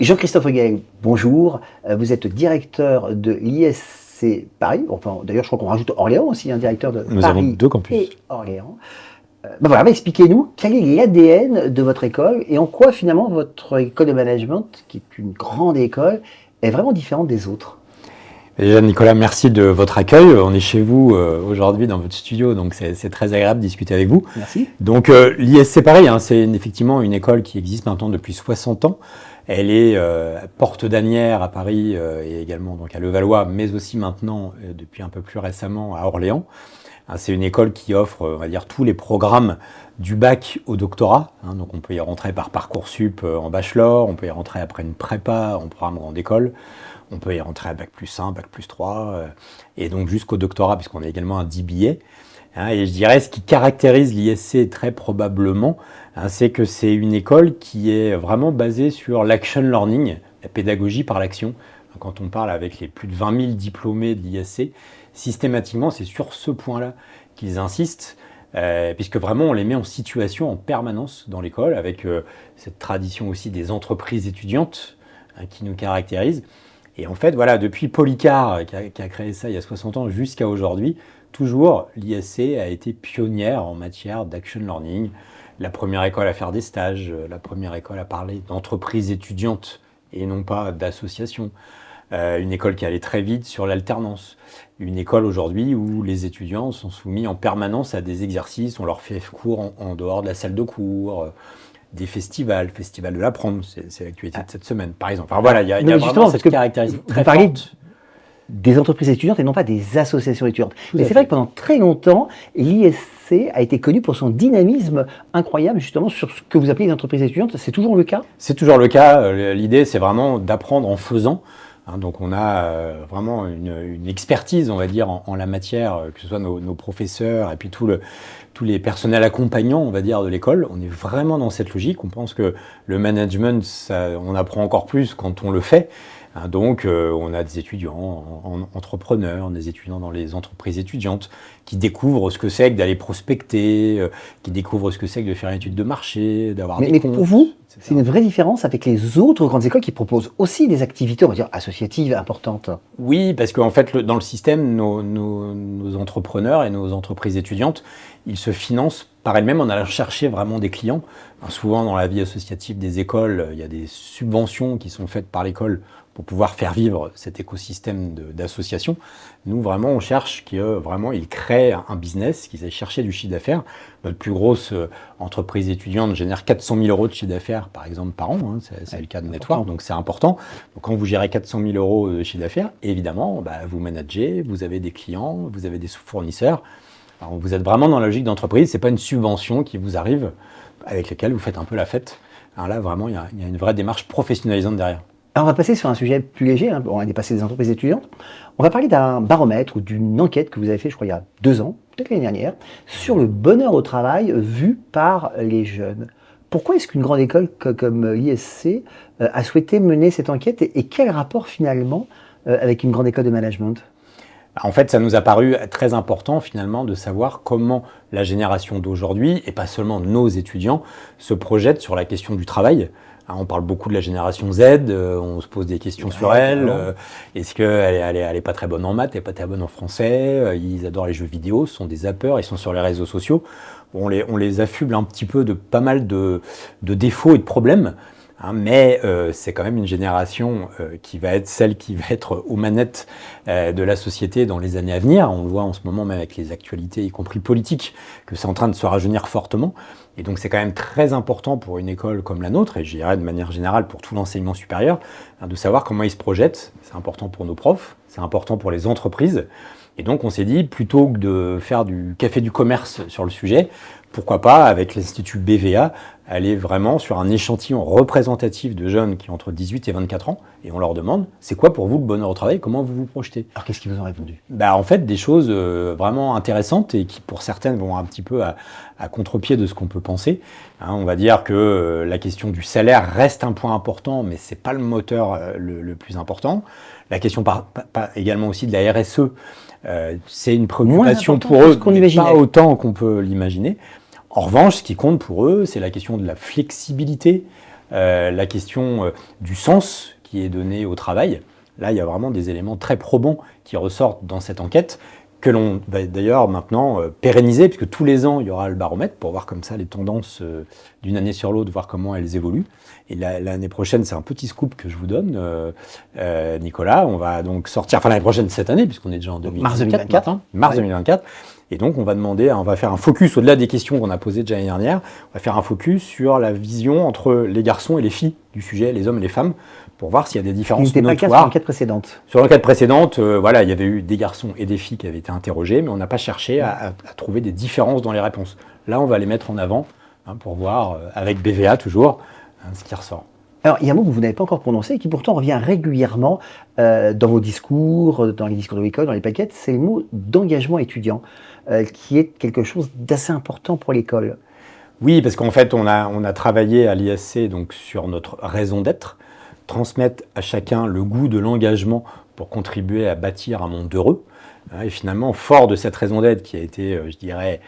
Jean-Christophe Guel, bonjour. Vous êtes directeur de l'ISC Paris. Enfin, d'ailleurs, je crois qu'on rajoute Orléans aussi, un directeur de Nous Paris avons 2 campus. et Orléans. Voilà, expliquez-nous quel est l'ADN de votre école et en quoi finalement votre école de management, qui est une grande école, est vraiment différente des autres. Déjà, Nicolas, merci de votre accueil. On est chez vous aujourd'hui dans votre studio, donc c'est très agréable de discuter avec vous. Merci. Donc l'ISC Paris, c'est effectivement une école qui existe maintenant depuis 60 ans. Elle est porte d'Asnières à Paris et également donc à Levallois, mais aussi maintenant, depuis un peu plus récemment, à Orléans. C'est une école qui offre, on va dire, tous les programmes du bac au doctorat. Donc on peut y rentrer par Parcoursup en bachelor, on peut y rentrer après une prépa en programme grande école, on peut y rentrer à bac plus 1, bac plus 3, et donc jusqu'au doctorat, puisqu'on a également un DBA. Et je dirais, ce qui caractérise l'ISC très probablement, c'est que c'est une école qui est vraiment basée sur l'action learning, la pédagogie par l'action. Quand on parle avec les plus de 20 000 diplômés de l'ISC, systématiquement, c'est sur ce point-là qu'ils insistent, puisque vraiment, on les met en situation en permanence dans l'école, avec cette tradition aussi des entreprises étudiantes qui nous caractérise. Et en fait, voilà, depuis Paul Icard, qui a créé ça il y a 60 ans jusqu'à aujourd'hui, toujours, l'ISC a été pionnière en matière d'action learning. La première école à faire des stages, la première école à parler d'entreprises étudiantes et non pas d'associations. Une école qui allait très vite sur l'alternance. Une école aujourd'hui où les étudiants sont soumis en permanence à des exercices, on leur fait cours en dehors de la salle de cours, des festivals, Festival de l'Apprendre, c'est l'actualité de cette semaine, par exemple. Enfin voilà, il y a vraiment cette caractéristique très forte. Des entreprises étudiantes et non pas des associations étudiantes. Mais c'est vrai que pendant très longtemps, l'ISC a été connu pour son dynamisme incroyable justement sur ce que vous appelez les entreprises étudiantes. C'est toujours le cas ? C'est toujours le cas. L'idée, c'est vraiment d'apprendre en faisant. Donc on a vraiment une expertise, on va dire, en la matière, que ce soit nos professeurs et puis tous les personnels accompagnants, on va dire, de l'école. On est vraiment dans cette logique. On pense que le management, on apprend encore plus quand on le fait. Donc, on a des étudiants entrepreneurs, des étudiants dans les entreprises étudiantes qui découvrent ce que c'est que d'aller prospecter, qui découvrent ce que c'est que de faire une étude de marché, d'avoir des comptes. Mais pour vous, c'est une vraie différence avec les autres grandes écoles qui proposent aussi des activités, on va dire, associatives importantes. Oui, parce qu'en fait, dans le système, nos entrepreneurs et nos entreprises étudiantes, ils se financent par elles-mêmes en allant chercher vraiment des clients. Souvent, dans la vie associative des écoles, il y a des subventions qui sont faites par l'école pour pouvoir faire vivre cet écosystème d'associations. Nous, vraiment, on cherche qu'ils créent un business, qu'ils aillent chercher du chiffre d'affaires. Notre plus grosse entreprise étudiante génère 400 000 euros de chiffre d'affaires, par exemple, par an. C'est le cas de Network, donc c'est important. Donc, quand vous gérez 400 000 euros de chiffre d'affaires, évidemment, vous managez, vous avez des clients, vous avez des sous-fournisseurs. Alors, vous êtes vraiment dans la logique d'entreprise. C'est pas une subvention qui vous arrive avec laquelle vous faites un peu la fête. Alors là, vraiment, il y a une vraie démarche professionnalisante derrière. Alors on va passer sur un sujet plus léger, on a dépassé des entreprises étudiantes. On va parler d'un baromètre ou d'une enquête que vous avez fait, je crois, il y a 2 ans, peut-être l'année dernière, sur le bonheur au travail vu par les jeunes. Pourquoi est-ce qu'une grande école comme l'ISC a souhaité mener cette enquête et quel rapport finalement avec une grande école de management ? En fait, ça nous a paru très important finalement de savoir comment la génération d'aujourd'hui, et pas seulement nos étudiants, se projette sur la question du travail. On parle beaucoup de la génération Z, on se pose des questions sur elle. Est-ce qu'elle est pas très bonne en maths, elle est pas très bonne en français, ils adorent les jeux vidéo, ce sont des zappeurs, ils sont sur les réseaux sociaux. On les affuble un petit peu de pas mal de défauts et de problèmes. Mais c'est quand même une génération qui va être celle qui va être aux manettes de la société dans les années à venir. On le voit en ce moment même avec les actualités, y compris politiques, que c'est en train de se rajeunir fortement. Et donc c'est quand même très important pour une école comme la nôtre, et je dirais de manière générale pour tout l'enseignement supérieur, de savoir comment ils se projettent. C'est important pour nos profs, c'est important pour les entreprises. Et donc on s'est dit, plutôt que de faire du café du commerce sur le sujet, pourquoi pas, avec l'Institut BVA, aller vraiment sur un échantillon représentatif de jeunes qui ont entre 18 et 24 ans, et on leur demande, c'est quoi pour vous le bonheur au travail, comment vous vous projetez ? Alors qu'est-ce qu'ils vous ont répondu ? En fait, des choses vraiment intéressantes et qui pour certaines vont un petit peu à contre-pied de ce qu'on peut penser. On va dire que la question du salaire reste un point important, mais c'est pas le moteur le plus important. La question également aussi de la RSE, c'est une préoccupation pour eux, mais pas autant qu'on peut l'imaginer. En revanche, ce qui compte pour eux, c'est la question de la flexibilité, la question du sens qui est donné au travail. Là, il y a vraiment des éléments très probants qui ressortent dans cette enquête, que l'on va d'ailleurs maintenant pérenniser, puisque tous les ans, il y aura le baromètre pour voir comme ça les tendances d'une année sur l'autre, voir comment elles évoluent. Et l'année prochaine, c'est un petit scoop que je vous donne, Nicolas. On va donc sortir, enfin l'année prochaine, cette année, puisqu'on est déjà en 2024, mars 2024. Et donc, on va faire un focus, au-delà des questions qu'on a posées déjà l'année dernière, on va faire un focus sur la vision entre les garçons et les filles du sujet, les hommes et les femmes, pour voir s'il y a des différences notoires. N'était pas le cas sur l'enquête précédente. Sur l'enquête précédente, voilà, il y avait eu des garçons et des filles qui avaient été interrogés, mais on n'a pas cherché à trouver des différences dans les réponses. Là, on va les mettre en avant pour voir, avec BVA toujours, ce qui ressort. Alors, il y a un mot que vous n'avez pas encore prononcé et qui pourtant revient régulièrement dans vos discours, dans les discours de l'école, dans les plaquettes, c'est le mot d'engagement étudiant, qui est quelque chose d'assez important pour l'école. Oui, parce qu'en fait, on a travaillé à l'ISC donc, sur notre raison d'être, transmettre à chacun le goût de l'engagement pour contribuer à bâtir un monde heureux. Et finalement, fort de cette raison d'être qui a été, je dirais,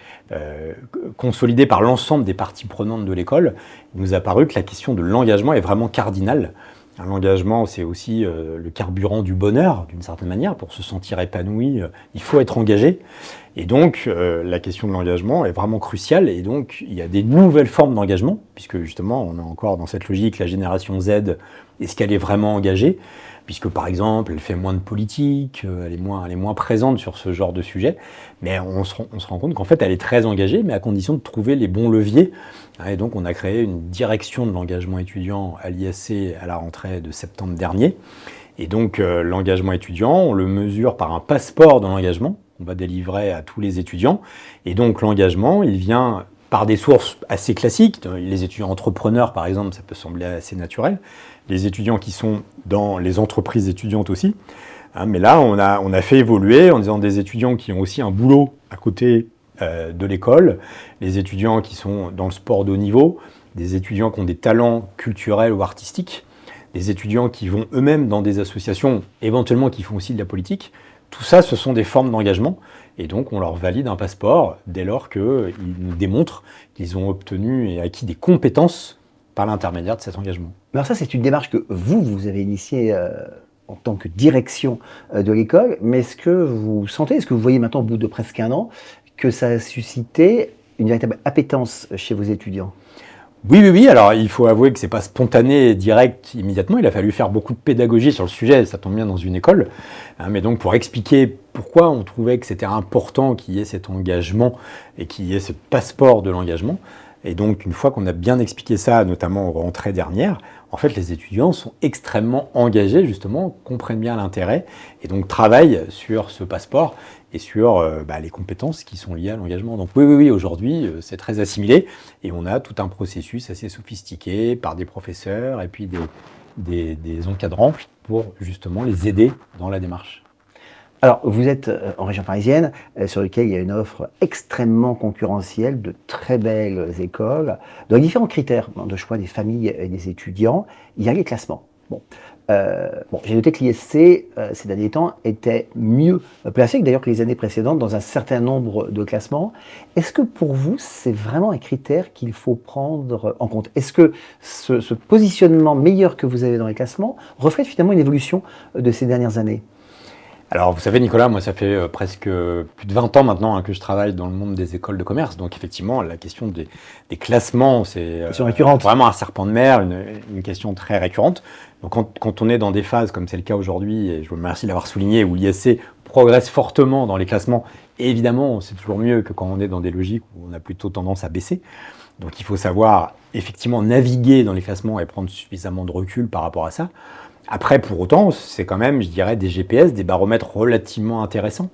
consolidée par l'ensemble des parties prenantes de l'école, il nous a paru que la question de l'engagement est vraiment cardinale. L'engagement, c'est aussi le carburant du bonheur, d'une certaine manière. Pour se sentir épanoui, il faut être engagé. Et donc, la question de l'engagement est vraiment cruciale. Et donc, il y a des nouvelles formes d'engagement, puisque justement, on est encore dans cette logique, la génération Z, est-ce qu'elle est vraiment engagée ? Puisque par exemple, elle fait moins de politique, elle est moins présente sur ce genre de sujet, mais on se rend compte qu'en fait, elle est très engagée, mais à condition de trouver les bons leviers. Et donc, on a créé une direction de l'engagement étudiant à l'ISC à la rentrée de septembre dernier. Et donc, l'engagement étudiant, on le mesure par un passeport de l'engagement qu'on va délivrer à tous les étudiants. Et donc, l'engagement, il vient par des sources assez classiques. Les étudiants entrepreneurs, par exemple, ça peut sembler assez naturel. Les étudiants qui sont dans les entreprises étudiantes aussi. Mais là, on a fait évoluer en disant des étudiants qui ont aussi un boulot à côté de l'école, les étudiants qui sont dans le sport de haut niveau, des étudiants qui ont des talents culturels ou artistiques, des étudiants qui vont eux-mêmes dans des associations, éventuellement qui font aussi de la politique. Tout ça, ce sont des formes d'engagement. Et donc, on leur valide un passeport dès lors qu'ils nous démontrent qu'ils ont obtenu et acquis des compétences par l'intermédiaire de cet engagement. Alors ça, c'est une démarche que vous avez initiée en tant que direction de l'école, mais est-ce que vous sentez, est-ce que vous voyez maintenant, au bout de presque un an, que ça a suscité une véritable appétence chez vos étudiants ? Oui. Alors, il faut avouer que c'est pas spontané et direct immédiatement. Il a fallu faire beaucoup de pédagogie sur le sujet. Ça tombe bien dans une école. Mais donc, pour expliquer pourquoi on trouvait que c'était important qu'il y ait cet engagement et qu'il y ait ce passeport de l'engagement. Et donc, une fois qu'on a bien expliqué ça, notamment aux rentrées dernières, en fait, les étudiants sont extrêmement engagés, justement, comprennent bien l'intérêt et donc travaillent sur ce passeport et sur les compétences qui sont liées à l'engagement. Donc oui, aujourd'hui, c'est très assimilé et on a tout un processus assez sophistiqué par des professeurs et puis des encadrants pour justement les aider dans la démarche. Alors, vous êtes en région parisienne, sur laquelle il y a une offre extrêmement concurrentielle de très belles écoles. Dans les différents critères de choix des familles et des étudiants, il y a les classements. J'ai noté que l'ISC, ces derniers temps, était mieux placé que d'ailleurs que les années précédentes dans un certain nombre de classements. Est-ce que pour vous, c'est vraiment un critère qu'il faut prendre en compte ? Est-ce que ce positionnement meilleur que vous avez dans les classements reflète finalement une évolution de ces dernières années ? Alors, vous savez, Nicolas, moi, ça fait presque plus de 20 ans maintenant que je travaille dans le monde des écoles de commerce. Donc, effectivement, la question des classements, c'est vraiment un serpent de mer, une question très récurrente. Donc, quand on est dans des phases, comme c'est le cas aujourd'hui, et je vous remercie d'avoir souligné, où l'ISC progresse fortement dans les classements, et évidemment, c'est toujours mieux que quand on est dans des logiques où on a plutôt tendance à baisser. Donc, il faut savoir, effectivement, naviguer dans les classements et prendre suffisamment de recul par rapport à ça. Après, pour autant, c'est quand même, je dirais, des GPS, des baromètres relativement intéressants.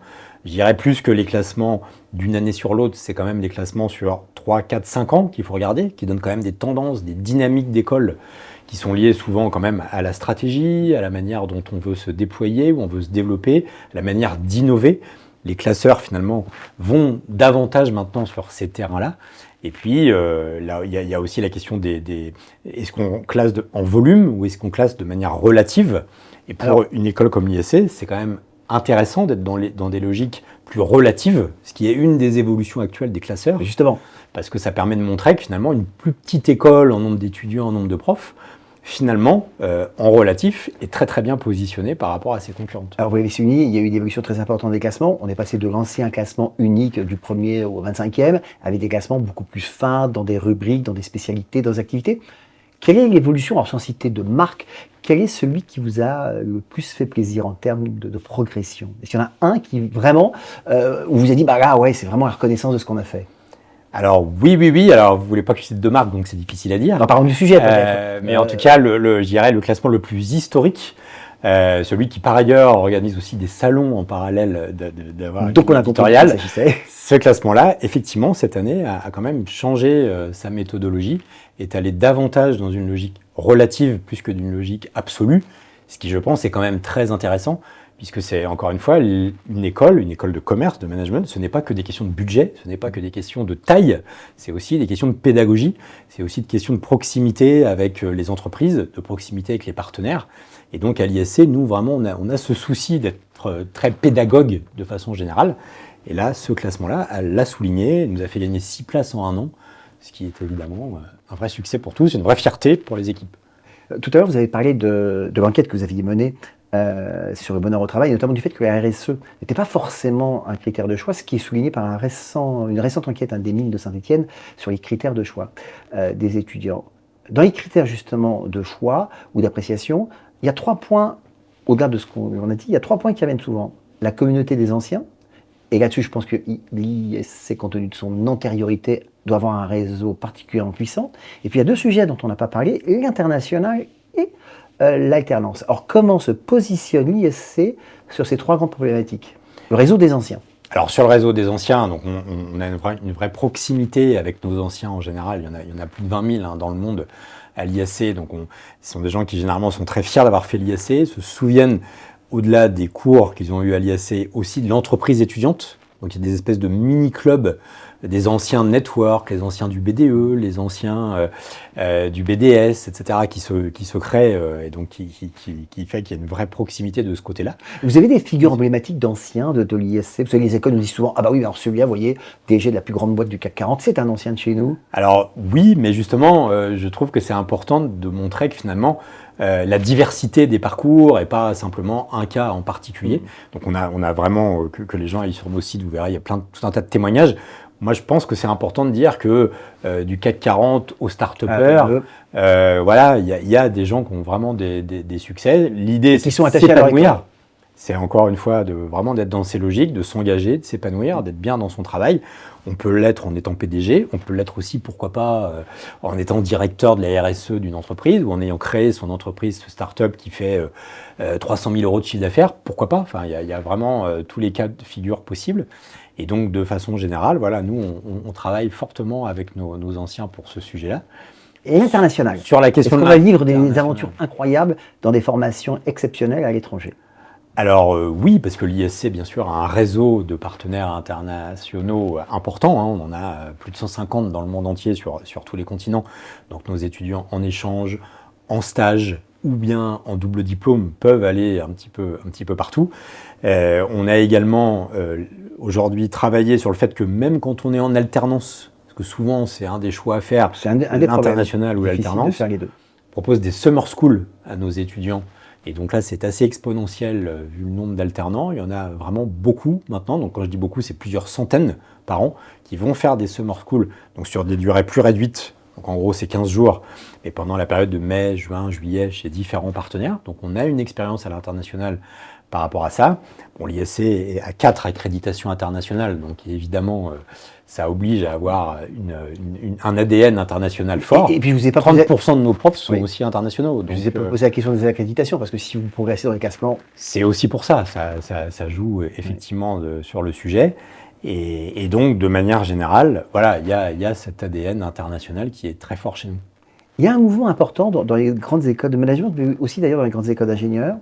Je dirais plus que les classements d'une année sur l'autre, c'est quand même des classements sur 3, 4, 5 ans qu'il faut regarder, qui donnent quand même des tendances, des dynamiques d'école qui sont liées souvent quand même à la stratégie, à la manière dont on veut se déployer, où on veut se développer, la manière d'innover. Les classeurs, finalement, vont davantage maintenant sur ces terrains-là. Et puis, là, il y a aussi la question est-ce qu'on classe en volume ou est-ce qu'on classe de manière relative ? Et pour une école comme l'ISC, c'est quand même intéressant d'être dans des logiques plus relatives, ce qui est une des évolutions actuelles des classeurs. Justement. parce que ça permet de montrer que finalement, une plus petite école en nombre d'étudiants, en nombre de profs, finalement, en relatif, est très très bien positionnée par rapport à ses concurrentes. Alors vous l'avez souligné, il y a eu une évolution très importante des classements. On est passé de l'ancien classement unique du 1er au 25e, avec des classements beaucoup plus fins, dans des rubriques, dans des spécialités, dans des activités. Quelle est l'évolution, alors sans citer de marque, quel est celui qui vous a le plus fait plaisir en termes de progression? Est-ce qu'il y en a un qui vraiment, où vous avez dit, bah là, ouais, c'est vraiment la reconnaissance de ce qu'on a fait? Alors oui. Alors vous voulez pas que je cite de marque, donc c'est difficile à dire. En parlant du sujet peut-être. Mais en tout cas, je dirais le classement le plus historique, celui qui par ailleurs organise aussi des salons en parallèle d'avoir Donc on a compris de quoi il s'agissait. Ce classement-là, effectivement, cette année, a quand même changé sa méthodologie, est allé davantage dans une logique relative plus que d'une logique absolue, ce qui, je pense, est quand même très intéressant, puisque c'est, encore une fois, une école de commerce, de management, ce n'est pas que des questions de budget, ce n'est pas que des questions de taille, c'est aussi des questions de pédagogie, c'est aussi des questions de proximité avec les entreprises, de proximité avec les partenaires. Et donc, à l'ISC, nous, vraiment, on a ce souci d'être très pédagogue de façon générale. Et là, ce classement-là, elle l'a souligné, nous a fait gagner 6 places en 1 an, ce qui est évidemment un vrai succès pour tous, une vraie fierté pour les équipes. Tout à l'heure, vous avez parlé de l'enquête que vous aviez menée sur le bonheur au travail, notamment du fait que la RSE n'était pas forcément un critère de choix, ce qui est souligné par une récente enquête des mines de Saint-Étienne sur les critères de choix des étudiants. Dans les critères justement de choix ou d'appréciation, il y a 3 points, au-delà de ce qu'on a dit, il y a 3 points qui reviennent souvent. La communauté des anciens, et là-dessus je pense que l'ISC, compte tenu de son antériorité, doit avoir un réseau particulièrement puissant. Et puis il y a 2 sujets dont on n'a pas parlé, l'international et l'alternance. Alors comment se positionne l'ISC sur ces 3 grandes problématiques? Le réseau des anciens. Alors sur le réseau des anciens, donc on a une vraie proximité avec nos anciens en général. Il y en a plus de 20 000 dans le monde à l'ISC. Donc ce sont des gens qui généralement sont très fiers d'avoir fait l'ISC, se souviennent au-delà des cours qu'ils ont eu à l'ISC aussi de l'entreprise étudiante. Donc il y a des espèces de mini-clubs, des anciens networks, les anciens du BDE, les anciens du BDS, etc., qui se créent et donc qui fait qu'il y a une vraie proximité de ce côté-là. Vous avez des figures emblématiques d'anciens de l'ISC? Parce que les écoles nous disent souvent, ah bah oui, alors celui-là, vous voyez, DG de la plus grande boîte du CAC 40, c'est un ancien de chez nous. Alors oui, mais justement, je trouve que c'est important de montrer que finalement, la diversité des parcours et pas simplement un cas en particulier. Donc on a vraiment, que les gens aillent sur nos sites, vous verrez, il y a tout un tas de témoignages. Moi, je pense que c'est important de dire que du CAC 40 aux start-upers, voilà, il y a des gens qui ont vraiment des succès. L'idée, c'est de s'épanouir. C'est encore une fois vraiment d'être dans ces logiques, de s'engager, de s'épanouir, d'être bien dans son travail. On peut l'être en étant PDG, on peut l'être aussi, pourquoi pas, en étant directeur de la RSE d'une entreprise ou en ayant créé son entreprise start-up qui fait 300 000 euros de chiffre d'affaires, pourquoi pas. Enfin, il y a vraiment tous les cas de figure possibles. Et donc, de façon générale, voilà, nous, on travaille fortement avec nos anciens pour ce sujet-là. Et l'international. Sur la question est-ce qu'on va vivre des aventures incroyables dans des formations exceptionnelles à l'étranger? Alors oui, parce que l'ISC, bien sûr, a un réseau de partenaires internationaux important. On en a plus de 150 dans le monde entier sur tous les continents. Donc nos étudiants en échange, en stage ou bien en double diplôme peuvent aller un petit peu partout. On a également aujourd'hui travaillé sur le fait que même quand on est en alternance, parce que souvent c'est un des choix à faire, l'international ou l'alternance, on propose des summer schools à nos étudiants. Et donc là, c'est assez exponentiel vu le nombre d'alternants. Il y en a vraiment beaucoup maintenant. Donc quand je dis beaucoup, c'est plusieurs centaines par an qui vont faire des summer schools, donc sur des durées plus réduites. Donc en gros, c'est 15 jours, mais pendant la période de mai, juin, juillet, chez différents partenaires. Donc on a une expérience à l'international par rapport à ça. Bon, l'ISC est à 4 accréditations internationales, donc évidemment, ça oblige à avoir un ADN international fort. Et puis je vous ai pas 30% de nos profs sont aussi internationaux. Donc, je vous ai pas posé la question des accréditations, parce que si vous progressez dans les classements... C'est aussi pour ça, ça joue effectivement sur le sujet. Et donc, de manière générale, voilà, il y a cet ADN international qui est très fort chez nous. Il y a un mouvement important dans les grandes écoles de management, mais aussi d'ailleurs dans les grandes écoles d'ingénieurs.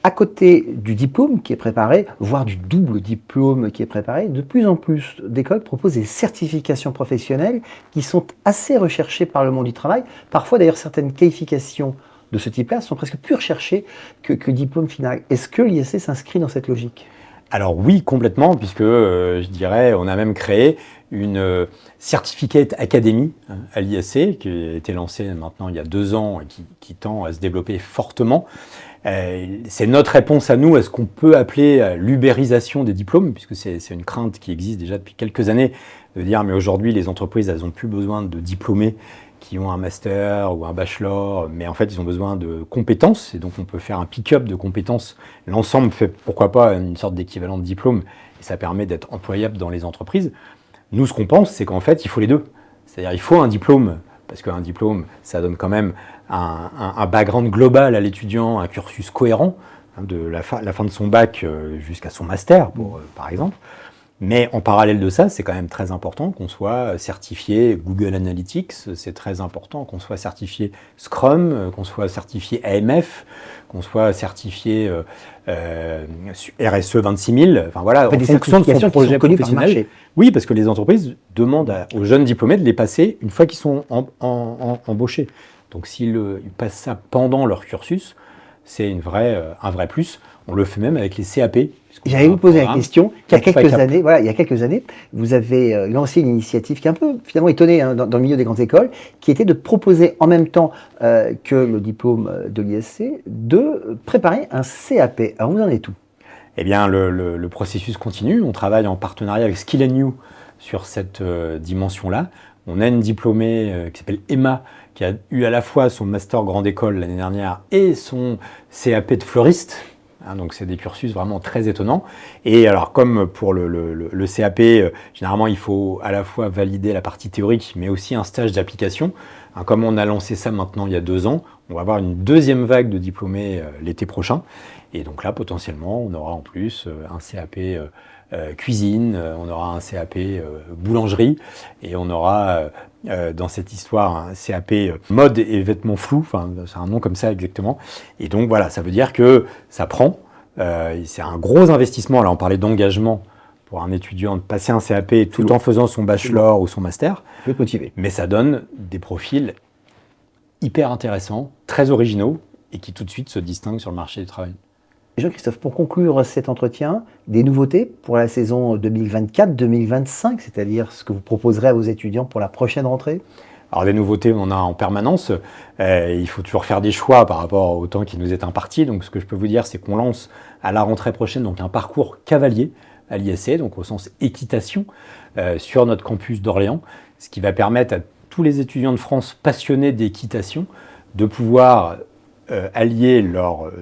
À côté du diplôme qui est préparé, voire du double diplôme qui est préparé, de plus en plus d'écoles proposent des certifications professionnelles qui sont assez recherchées par le monde du travail. Parfois d'ailleurs certaines qualifications de ce type-là sont presque plus recherchées que le diplôme final. Est-ce que l'ISC s'inscrit dans cette logique ? Alors oui, complètement, puisque je dirais, on a même créé une Certificate Academy à l'ISC, qui a été lancée maintenant il y a 2 ans et qui tend à se développer fortement. C'est notre réponse à nous à ce qu'on peut appeler l'ubérisation des diplômes, puisque c'est une crainte qui existe déjà depuis quelques années, de dire mais aujourd'hui les entreprises elles n'ont plus besoin de diplômés qui ont un master ou un bachelor, mais en fait ils ont besoin de compétences, et donc on peut faire un pick-up de compétences. L'ensemble fait pourquoi pas une sorte d'équivalent de diplôme, et ça permet d'être employable dans les entreprises. Nous ce qu'on pense c'est qu'en fait il faut les deux, c'est-à-dire il faut un diplôme, parce qu'un diplôme ça donne quand même un background global à l'étudiant, un cursus cohérent, de la fin de son bac jusqu'à son master par exemple. Mais en parallèle de ça, c'est quand même très important qu'on soit certifié Google Analytics, c'est très important qu'on soit certifié Scrum, qu'on soit certifié AMF, qu'on soit certifié RSE 26000, enfin voilà, en fonction de son projet professionnel. Oui, parce que les entreprises demandent aux jeunes diplômés de les passer une fois qu'ils sont embauchés. Donc s'ils passent ça pendant leur cursus, c'est un vrai plus. On le fait même avec les CAP. J'allais vous poser la question. Il y a quelques années, vous avez lancé une initiative qui est un peu finalement étonnée dans le milieu des grandes écoles, qui était de proposer en même temps que le diplôme de l'ISC, de préparer un CAP. Alors vous en êtes où? Eh bien, le processus continue. On travaille en partenariat avec Skill & You sur cette dimension-là. On a une diplômée qui s'appelle Emma, qui a eu à la fois son master grande école l'année dernière et son CAP de fleuriste. Donc c'est des cursus vraiment très étonnants. Et alors comme pour le CAP, généralement il faut à la fois valider la partie théorique, mais aussi un stage d'application. Comme on a lancé ça maintenant il y a 2 ans, on va avoir une deuxième vague de diplômés l'été prochain. Et donc là potentiellement on aura en plus un CAP cuisine, on aura un CAP boulangerie, et on aura dans cette histoire un CAP mode et vêtements flous, enfin c'est un nom comme ça exactement. Et donc voilà, ça veut dire que ça prend, c'est un gros investissement, là on parlait d'engagement pour un étudiant de passer un CAP tout en faisant son bachelor ou son master, mais ça donne des profils hyper intéressants, très originaux, et qui tout de suite se distinguent sur le marché du travail. Jean-Christophe, pour conclure cet entretien, des nouveautés pour la saison 2024-2025, c'est-à-dire ce que vous proposerez à vos étudiants pour la prochaine rentrée? Alors des nouveautés, on en a en permanence. Il faut toujours faire des choix par rapport au temps qui nous est imparti. Donc ce que je peux vous dire, c'est qu'on lance à la rentrée prochaine donc un parcours cavalier à l'ISC, donc au sens équitation, sur notre campus d'Orléans, ce qui va permettre à tous les étudiants de France passionnés d'équitation de pouvoir allier leur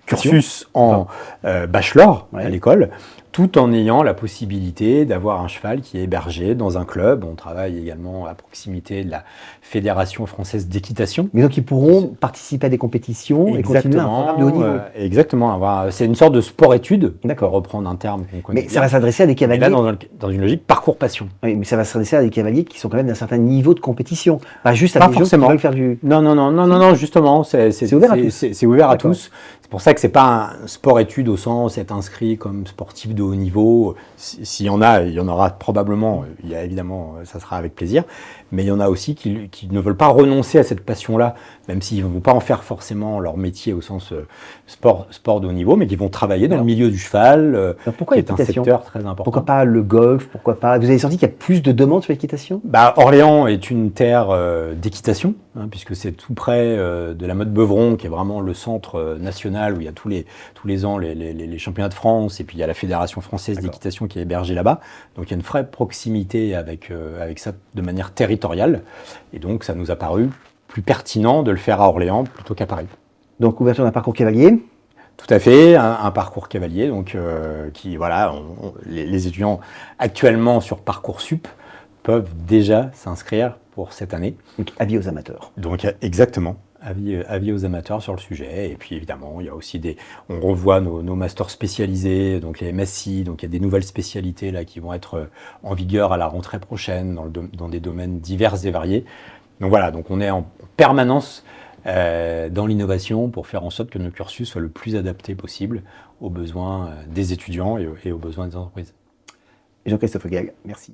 cursus en bachelor à l'école, tout en ayant la possibilité d'avoir un cheval qui est hébergé dans un club. On travaille également à proximité de la Fédération française d'équitation. Mais donc ils pourront participer à des compétitions et continuer un programme de haut niveau. Exactement, c'est une sorte de sport-étude, pour reprendre un terme qu'on connaît. Mais ça va s'adresser à des cavaliers. Là, dans une logique parcours-passion. Oui, mais ça va s'adresser à des cavaliers qui sont quand même d'un certain niveau de compétition. Pas juste à des gens qui veulent faire du... Non, justement, c'est ouvert à tous. C'est ouvert à tous. C'est pour ça que c'est pas un sport-étude au sens être inscrit comme sportif de haut niveau. S'il y en a, il y en aura probablement. Il y a évidemment, ça sera avec plaisir. Mais il y en a aussi qui ne veulent pas renoncer à cette passion-là, même s'ils ne vont pas en faire forcément leur métier au sens sport de haut niveau, mais qui vont travailler dans le milieu du cheval, qui est un secteur très important. Pourquoi pas le golf? Pourquoi pas? Vous avez senti qu'il y a plus de demandes sur l'équitation? Orléans est une terre d'équitation, puisque c'est tout près de la Motte-Beuvron, qui est vraiment le centre national où il y a tous les ans les championnats de France, et puis il y a la Fédération française d'équitation qui est hébergée là-bas. Donc il y a une vraie proximité avec ça de manière territoriale, et donc ça nous a paru plus pertinent de le faire à Orléans plutôt qu'à Paris. Donc ouverture d'un parcours cavalier? Tout à fait, un parcours cavalier, donc les étudiants actuellement sur Parcoursup peuvent déjà s'inscrire pour cette année. Donc avis aux amateurs. Donc exactement, avis aux amateurs sur le sujet. Et puis évidemment, il y a aussi on revoit nos masters spécialisés, donc les MSI, donc il y a des nouvelles spécialités là qui vont être en vigueur à la rentrée prochaine dans des domaines divers et variés. Donc voilà, donc on est en permanence dans l'innovation pour faire en sorte que nos cursus soient le plus adaptés possible aux besoins des étudiants et aux besoins des entreprises. Jean-Christophe Gag, merci.